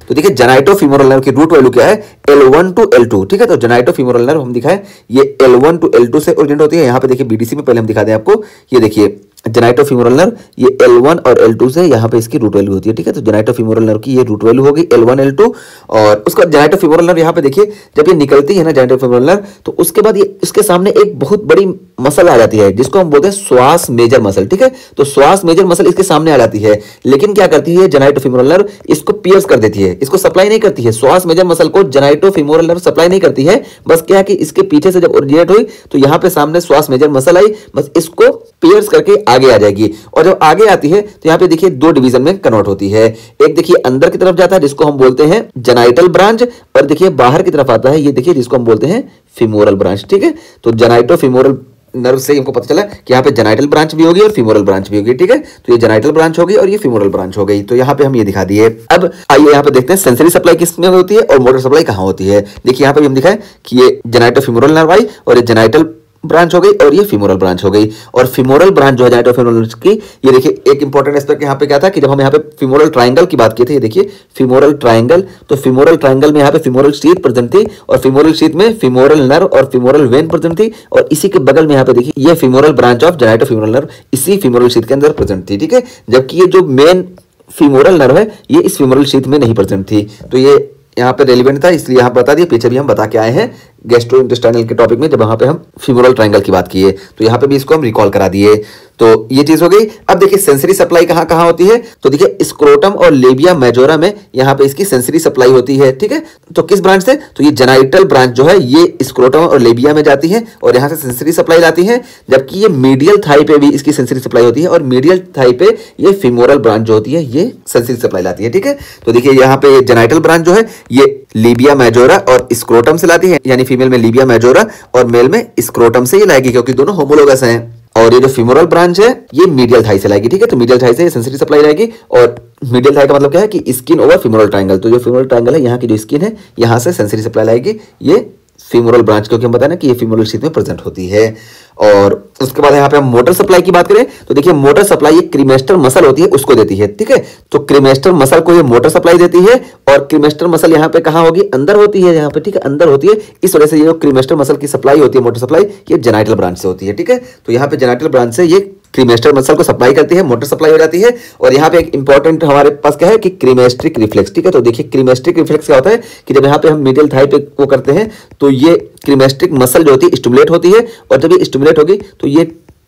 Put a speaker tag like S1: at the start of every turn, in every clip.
S1: तो देखिए genito femoral nerve की रूट वैल्यू क्या है, L1 टू L2, ठीक है। तो जेनाइटो फीमोरल नर्व हम दिखाएं ये L1 टू L2 से ओरिजिनेट होती है। यहाँ पे देखिए बीडीसी में पहले हम दिखा दें आपको, ये देखिए जेनाइटो फीमोरल नर्व ये L1 और L2 से यहाँ पे इसकी रूट वैल्यू होती है, ठीक है। तो जेनाइटो फीमोरल नर्व की ये रूट वैल्यू होगी L1 L2, और उसका जेनाइटो फीमोरल नर्व यहाँ पे देखिए जब ये निकलती है ना जेनाइटो फीमोरल नर्व, तो उसके बाद ये इसके सामने एक बहुत बड़ी मसल आ जाती है जिसको हम बोलते हैं श्वास मेजर मसल, ठीक है। तो श्वास मेजर मसल इसके सामने आ जाती है, लेकिन क्या करती है जेनाइटो फीमोरल नर्व, इसको पियर्स कर देती है, इसको सप्लाई नहीं करती है। श्वास मेजर मसल को जेनाइटो फीमोरल नर्व सप्लाई नहीं करती है, बस क्या है कि इसके पीछे से जब ओरिजिनेट हुई तो यहाँ पे सामने श्वास मेजर मसल आई, बस इसको पियर्स करके आगे आ जाएगी, और जब आगे आती है तो यहाँ पे देखिए दो डिवीजन में कन्वर्ट होती है। एक देखिए अंदर की तरफ जाता है जिसको हम बोलते हैं जेनाइटल ब्रांच, और देखिए बाहर की तरफ आता है ये देखिए जिसको हम बोलते हैं फीमोरल ब्रांच, ठीक है। तो जेनाइटो फीमोरल नर्व से हमको पता चला कि यहाँ पे जेनाइटल ब्रांच भी होगी और फीमोरल ब्रांच भी होगी, ठीक है। तो ये जेनाइटल ब्रांच होगी और ये फीमोरल ब्रांच हो गई। तो यहाँ पे हम ये दिखा दिए। अब आइए यहाँ पे देखते हैं सेंसरी सप्लाई किसमें होती है और मोटर सप्लाई कहाँ होती है। देखिए यहाँ पे भी हम दिखाएं कि ये जेनाइटो फीमोरल नर्व आई और ये जेनाइटल ब्रांच हो गई और ये फीमोरल ब्रांच हो गई। और फीमोरल ब्रांच जो है जेनाइटो फीमोरल की, ये देखिए एक इंपॉर्टेंट एस्पेक्ट यहाँ पे क्या था कि जब हम यहाँ पे फीमोरल ट्रायंगल की बात की थी, ये देखिए फीमोरल ट्रायंगल, तो फीमोरल ट्रायंगल में यहाँ पे फीमोरल शीथ प्रेजेंट थी और फीमोरल शीथ में फीमोरल नर्व और फीमोरल वेन प्रेजेंट थी, और इसी के बगल में यहाँ पे देखिए ये femoral branch of genito femoral nerve इसी फीमोरल शीथ के अंदर प्रेजेंट थी, ठीक है। जबकि ये जो मेन फीमोरल नर्व है ये इस फीमोरल शीथ में नहीं प्रेजेंट थी। तो ये यहाँ पे रेलिवेंट था इसलिए यहाँ बता दिया, पीछे भी हम बता के आए हैं गैस्ट्रोइंटेस्टाइनल के टॉपिक में जब वहां पे हम फीमोरल ट्रायंगल की बात किए, तो यहाँ पे भी इसको हम रिकॉल करा दिए। तो ये चीज हो गई। अब देखिए सेंसरी सप्लाई कहाँ कहाँ होती है, तो देखिए स्क्रोटम और लेबिया मेजोरा में यहाँ पे इसकी सेंसरी सप्लाई होती है, ठीक है। तो किस ब्रांच से, तो ये जेनाइटल ब्रांच जो है ये स्क्रोटम और लेबिया में जाती है और यहाँ से सेंसरी सप्लाई लाती है, जबकि ये मीडियल थाई पे भी इसकी सेंसरी सप्लाई होती है और मीडियल थाई पे ये फीमोरल ब्रांच जो होती है ये सेंसरी सप्लाई लाती है, ठीक है। तो देखिए यहाँ पे जेनाइटल ब्रांच जो है ये लेबिया मेजोरा और स्क्रोटम से लाती है, यानी फीमेल में लेबिया मेजोरा और मेल में स्क्रोटम से ये लाएगी क्योंकि दोनों होमोलोगस हैं। और ये जो फीमोरल ब्रांच है ये मीडियल थाई से लाएगी, ठीक है। तो मीडियल थाई से ये सेंसरी सप्लाई लाएगी, और मीडियल थाई का मतलब क्या है कि स्किन ओवर फीमोरल ट्रायंगल। तो जो फीमोरल ट्रायंगल है यहाँ की जो स्किन है यहाँ से सेंसरी सप्लाई लाएगी ये फीमोरल ब्रांच, क्योंकि हम बताए ना कि ये फीमोरल शीथ में प्रेजेंट होती है। और उसके बाद यहाँ पे हम मोटर सप्लाई की बात करें तो देखिए मोटर सप्लाई एक क्रीमेस्टर मसल होती है उसको देती है, ठीक है। तो क्रीमेस्टर मसल को ये मोटर सप्लाई देती है, और क्रीमेस्टर मसल यहाँ पे कहाँ होगी, अंदर होती है यहाँ पे, ठीक है, अंदर होती है। इस वजह से ये जो क्रीमेस्टर मसल की सप्लाई होती है मोटर सप्लाई ये जेनाइटल ब्रांच से होती है, ठीक है। तो यहाँ पे जेनाइटल ब्रांच से ये क्रीमेस्टर मसल को सप्लाई करती है, मोटर सप्लाई हो जाती है। और यहाँ पे एक इंपॉर्टेंट हमारे पास क्या है कि क्रीमेस्ट्रिक रिफ्लेक्स, ठीक है। तो देखिए क्रीमेस्ट्रिक रिफ्लेक्स क्या होता है कि जब यहाँ पे हम मीडियल थाई पे वो करते हैं तो ये क्रीमेस्ट्रिक मसल जो होती है स्टिमुलेट होती है, और जब ये स्टिमुलेट होगी तो ये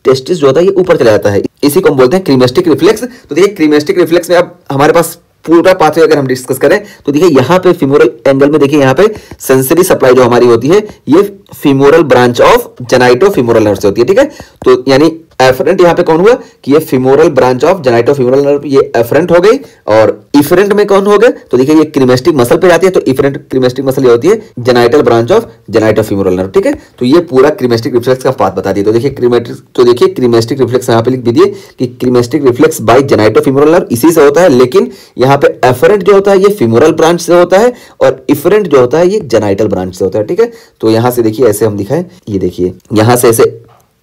S1: टेस्टिस जो होता है ये ऊपर चला जाता है, इसी को हम बोलते हैं क्रीमेस्ट्रिक रिफ्लेक्स। तो देखिए क्रीमेस्ट्रिक रिफ्लेक्स में अब हमारे पास पूरा पाथवे अगर हम डिस्कस करें तो देखिए यहाँ पे फीमोरल एंगल में देखिए यहाँ पे सेंसरी सप्लाई जो हमारी होती है ये femoral branch of genito femoral nerve से होती है, ठीक है। तो यानी एफरेंट यहाँ पे कौन हुआ कि ये femoral branch of genito femoral nerve ये एफरेंट हो गई, और इफरेंट में कौन हो गए तो देखिए ये क्रीमेस्टिक मसल पे जाती है, तो इफरेंट क्रीमेस्टिक मसल ये होती है genital branch of genito femoral nerve, ठीक है। तो ये पूरा क्रीमेस्टिक रिफ्लेक्स का पाथ बता दिया। तो देखिए क्रीमेस्टिक रिफ्लेक्स यहाँ पे लिख दीजिए कि cremasteric reflex by genitofemoral nerve इसी से होता है, लेकिन यहाँ पे एफरेंट जो होता है ये फीमोरल ब्रांच से होता है और इफरेंट जो होता है ये जेनाइटल ब्रांच से होता है, ठीक है। तो यहाँ से देखिए ऐसे हम दिखाएं, ये देखिए यहाँ से ऐसे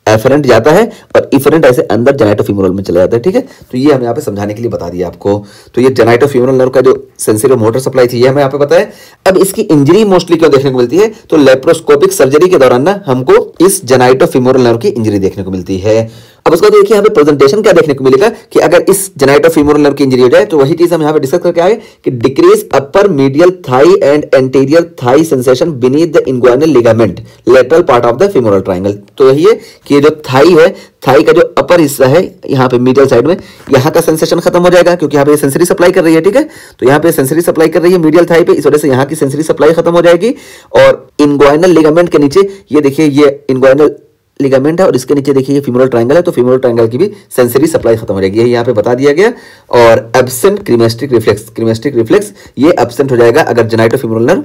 S1: एफरेंट जाता है और इफरेंट ऐसे अंदर जेनाइटो फीमोरल में चला जाता है, ठीक है। तो ये हमें यहाँ पे समझाने के लिए बता दिया आपको। तो ये जेनाइटो फीमोरल नर्व का जो सेंसरी मोटर सप्लाई थी ये हमें यहाँ पे पता है। अब इसकी इंजरी मोस्टली क्यों देखने को मिलती है, तो लेप्रोस्कोपिक सर्जरी के दौरान ना हमको इस जेनाइटो फीमोरल नर्व की इंजरी देखने को मिलती है। अब उसका देखिए यहाँ पे प्रेजेंटेशन क्या देखने को मिलेगा कि अगर इस जेनाइटो फीमोरल नर्व की इंजरी हो जाए तो वही चीज हम यहाँ पे डिस्कस करके आए कि decrease upper medial thigh and anterior thigh sensation beneath the inguinal ligament lateral part of the femoral triangle. तो यही है कि जो थाई है, थाई का जो अपर हिस्सा है यहाँ पे मीडियल साइड में, यहाँ का सेंसेशन खत्म हो जाएगा क्योंकि यहाँ पे सेंसरी सप्लाई कर रही है, ठीक है। तो यहाँ पे सेंसरी सप्लाई कर रही है मीडियल थाई पे, इस वजह से यहाँ की सेंसरी सप्लाई खत्म हो जाएगी। और इंग्वाइनल लिगामेंट के नीचे ये देखिए ये इंग्वाइनल लिगामेंट है और इसके नीचे देखिए ये फीमोरल ट्रायंगल है, तो फीमोरल ट्रायंगल की भी सेंसरी सप्लाई खत्म हो जाएगी, यही यहाँ पे बता दिया गया। और एब्सेंट क्रीमेस्ट्रिक रिफ्लेक्स ये एब्सेंट हो जाएगा अगर जेनाइटो फीमोरल नर्व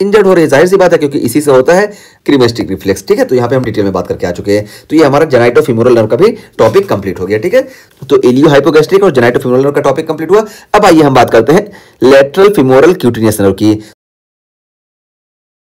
S1: इंजर्ड हो रही है, जाहिर सी बात है क्योंकि इसी से होता है क्रीमेस्ट्रिक रिफ्लेक्स, ठीक है। तो यहाँ पे हम डिटेल में बात करके आ चुके हैं। तो ये हमारा जेनाइटो फीमोरल नर्व का भी टॉपिक कंप्लीट हो गया, ठीक है। तो इलियो हाइपोगैस्ट्रिक और जेनाइटो फीमोरल नर्व का टॉपिक कंप्लीट हुआ। अब आइए हम बात करते हैं लेटरल फीमोरल क्यूटेनियस नर्व की।